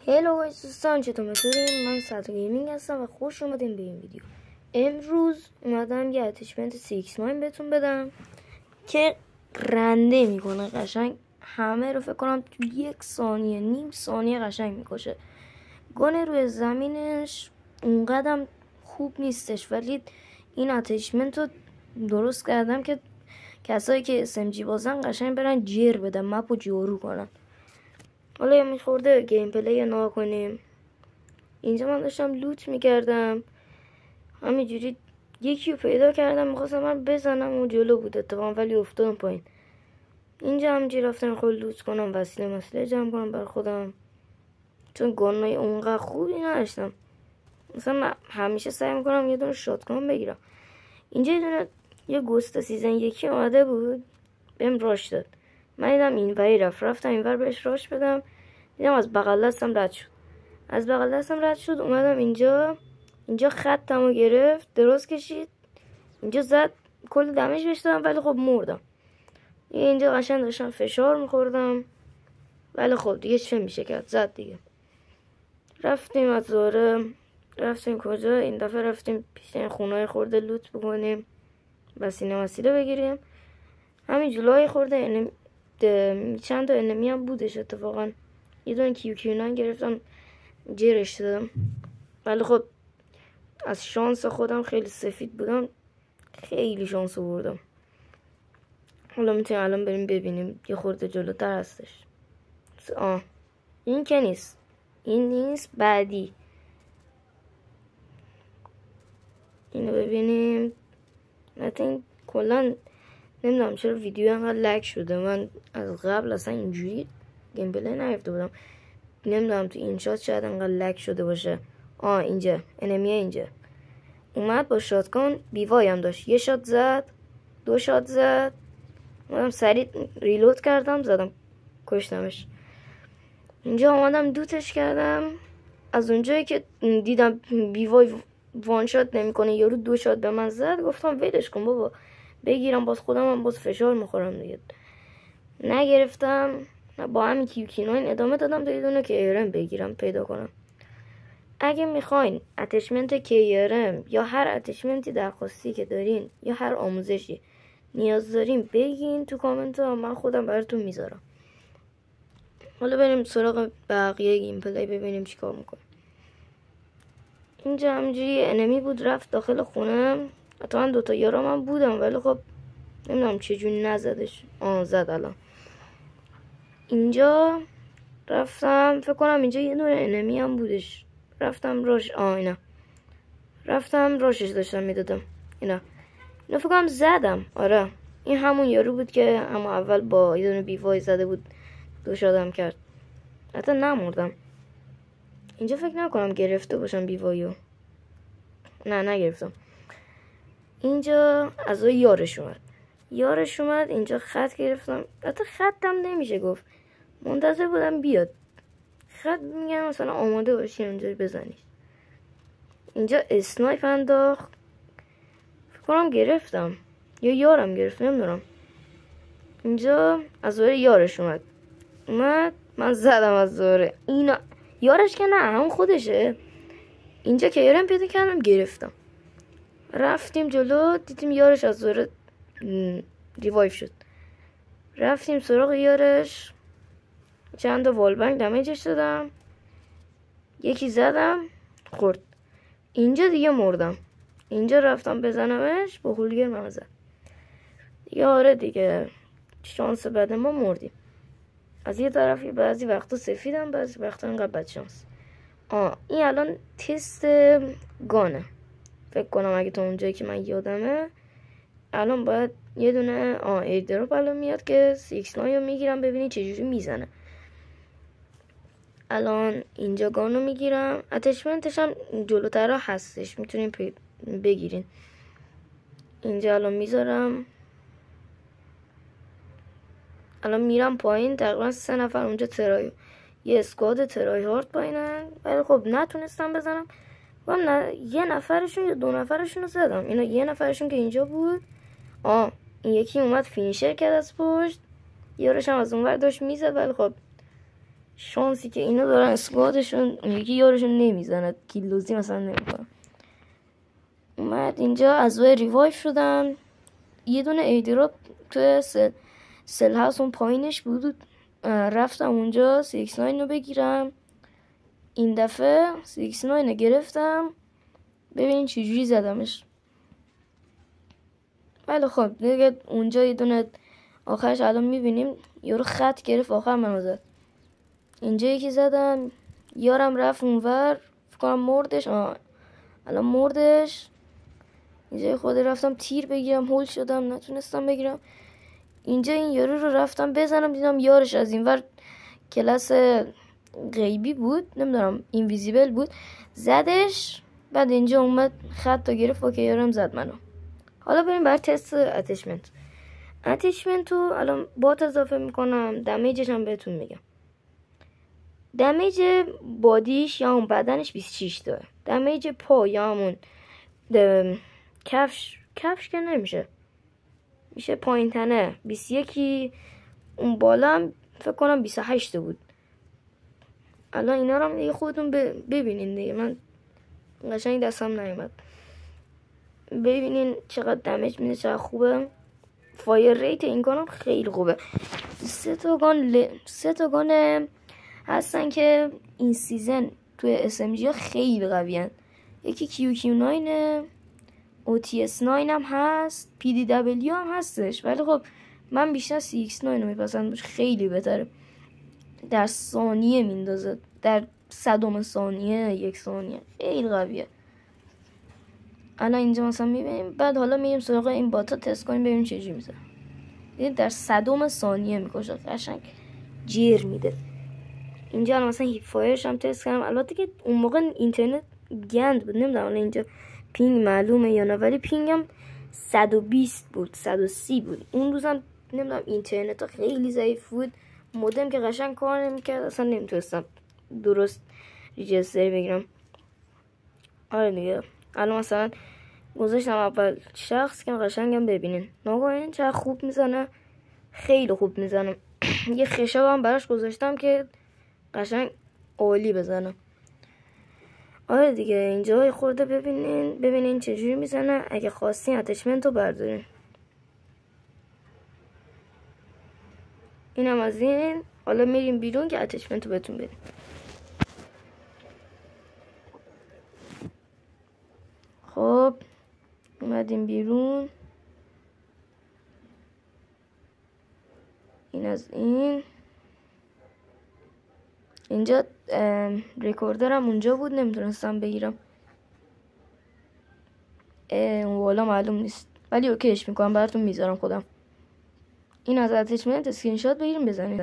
هلو دوستان، چطور می‌کنید؟ من صدر گیمینگ هستم و خوش اومدین به این ویدیو. امروز اومدم یه اتچمنت 6 9 بهتون بدم که رنده میکنه قشنگ همه رو. فکر کنم تو 1 ثانیه نیم ثانیه قشنگ میکشه. گانه روی زمینش اونقدر خوب نیستش، ولی این اتچمنت رو درست کردم که کسایی که SMG بازن قشنگ برن جیر بدن، مپو جارو کنن. حالا یه میخورده گیم پلی نا کنیم. اینجا من داشتم لوت میکردم، همینجوری یکی رو پیدا کردم، میخواستم من بزنم اون جلو بود اتفاقا، ولی افتادم پایین. اینجا همینجوری رفتم خود لوت کنم، وسیله جمع کنم بر خودم، چون گانای اونقدر خوبی نداشتم. مثلا من همیشه سعی میکنم یه دونه شاتگان بگیرم. اینجا یه گوست سیزن 1 اومده بود بهم راش داد. من دیدم این وری رفتم این ور بهش راش بدم، دیدم از بغل دستم رد شد. اومدم اینجا خطمو گرفت، درست کشید، اینجا زد، کل دمیج بهش دادم، ولی خب مردم. اینجا قشنگ داشتم فشار میخوردم، ولی خب دیگه چه میشه کرد، زد دیگه. رفتیم از زوره، رفتیم کجا؟ این دفعه رفتیم پیش این خونه خورده لوت بکنیم، وسیله بگیریم. همین جلوی خورده چند تا انمی هم بودش اتفاقا. یه دونه کیو9 گرفتم، جیرش دادم، ولی خب از شانس خودم خیلی سفید بودم، خیلی شانس بردم. حالا میتونیم الان بریم ببینیم، یه خورده جلوتر هستش. این که نیست، این نیست، بعدی اینو ببینیم. نتین کلن نمیدونم چرا ویدیو انقدر لگ شده. من از قبل اصلا اینجوری گیم پلی نگرفته بودم، نمیدونم تو این شات شاید انقدر لگ شده باشه. اینجا انمیه، اینجا اومد با شاتگان، بیوای هم داشت، یه شات زد، 2 شات زد، من سریع ریلود کردم، زدم، کشتمش. اینجا اومدم دوتش کردم. از اونجایی که دیدم بیوای وان شات نمیکنه، یارو 2 شات به من زد، گفتم ولش کن بابا، بگیرم باز خودم هم باز فشار میخورم دیگه. نگرفتم، با همین کیو9 ادامه دادم تا یه دونه KRM بگیرم، پیدا کنم. اگه میخواین اتچمنت KRM یا هر اتچمنتی درخواستی که دارین یا هر آموزشی نیاز دارین بگین تو کامنت ها، من خودم براتون میذارم. حالا بریم سراغ بقیه گیم پلی ببینیم چیکار میکنه. اینجا همینجوری انمی بود رفت داخل خونه، حتما 2 تا یارم هم بودم، ولی خب نمیدونم چجوری نزدش. زد الان. اینجا رفتم، فکر کنم اینجا یه دونه انمی هم بودش، رفتم راش رفتم راشش داشتم میدادم. اینا فکر کنم زدم. آره این همون یارو بود که اما اول با یه دونه بیوای زده بود، 2 شاتم کرد، حتی نمردم. اینجا فکر نکنم گرفته باشم بیوایو، نه نگرفتم. اینجا از یارش اومد اینجا خط گرفتم، حتی خطم نمیشه گفت، منتظر بودم بیاد. خط میگم مثلا آماده باشی اونجا بزنی. اینجا اسنایپ انداخت، فکر کنم گرفتم یا یارم گرفت، نمیدونم. اینجا از دوره یارش اومد، من زدم از دوره. اینا یارش که نه، همون خودشه. اینجا KRM پیدا کردم، گرفتم. رفتیم جلو، دیدیم یارش از دوره ریوایف شد. رفتیم سراغ یارش، چند تا والبنگ دمیجش دادم، یکی زدم خورد. اینجا دیگه مردم. اینجا رفتم بزنمش، با هولگر من زد دیگه. آره دیگه شانس بد ما مردیم. از یه طرفی بعضی وقتا سفیدم، بعضی وقتا اینقدر بد شانس. این الان تست گانه فکر کنم، اگه تا اونجایی که من یادمه. الان باید یه دونه ایردراپ الان میاد که 6 9 رو میگیرم، ببینید چجوری میزنه. الان اینجا گانو میگیرم، اتچمنتش هم جلوتر هستش، میتونین بگیرین. اینجا الان میذارم، الان میرم پایین. تقریبا 3 نفر اونجا یه اسکواد ترای هارد پایینن، ولی خب نتونستم بزنم. یه نفرشون یا 2 نفرشون رو زدم. اینا یه نفرشون که اینجا بود، این یکی اومد فینیشر کرد از پشت، یارش هم از اونور داشت میزد، ولی خب شانسی که اینا دارن اسکوادشون اون یکی یارشون نمیزنه، کیلوزی مثلا نمیکنه. اومد اینجا از وای ریوایف شدم. یه دونه ایدراپ توی سل هاوس اون پایینش بود، رفتم اونجا 69 رو بگیرم. این دفعه 69 رو گرفتم. ببینین چجوری زدمش. ولی خب دیگه اونجا یه دونه آخرش الان میبینیم یارو خط گرفت آخر منو زد. اینجا یکی زدم، یارم رفت اونور، فکر کنم مردش. الان مردش. اینجا خود رفتم تیر بگیرم، هول شدم نتونستم بگیرم. اینجا این یارو رو رفتم بزنم، دیدم یارش از اینور کلاس غیبی بود، نمیدونم اینویزیبل بود، زدش. بعد اینجا اومد خط تا گرفت و که یارم زد منو. حالا بریم بر تست اتچمنت رو الان بات اضافه میکنم. دمیجش هم بهتون میگم. دمیج بادیش یا اون بدنش 26 داره. دمیج پا یا همون کفش که نمیشه، میشه پایین تنه 21. اون بالا هم فکر کنم 28 بود. الان اینا رو هم دیگه خودتون ببینین دیگه، من قشنگ دستم نیومد. ببینین چقدر دمیج میده، چقدر خوبه. فایر ریت این گانم خیلی خوبه. سه تا گان هستن که این سیزن توی SMG ها خیلی قوی هن. یکی QQ9 OTS9 هم هست، PDW هم هستش، ولی خب من بیشتر CX9 رو میپسند، خیلی بهتره. در ثانیه میندازه، در صدم ثانیه، 1 ثانیه، خیلی قویه. الان اینجا مثلا میبینیم. بعد حالا میریم سراغ این باتا تست کنیم ببینیم چجوری میزنه. دیدید در صدم ثانیه میکشه، قشنگ جیر میده. اینجا الان مثلا هیپ فایرش هم تست کردم. البته که اون موقع اینترنت گند بود، نمیدونم اینجا پینگ معلومه یا نه، ولی پینگم 120 بود، 130 بود. اون روزم نمیدونم اینترنت خیلی ضعیف بود، مودم که قشنگ کار نمیکرد، اصلا نمیتونستم درست ریجستر بگیرم. آره دیگه. الان مثلا گذاشتم اول شخص که قشنگم ببینین ناگهان چقدر خوب میزنه، خیلی خوب میزنه. یه خشاب هم براش گذاشتم که قشنگ عالی بزنه. آره دیگه. اینجا خورده ببینین چجوری میزنه. اگه خواستین اتچمنت رو بردارین. اینم از این. حالا میریم بیرون که اتچمنت رو بهتون بدیم. خب اومدیم بیرون. این از این. اینجا ریکوردرم اونجا بود، نمیتونستم بگیرم. والا معلوم نیست، ولی اوکیش میکنم براتون میذارم خودم. این از اتچمنت اسکرین شات بگیریم بزنید.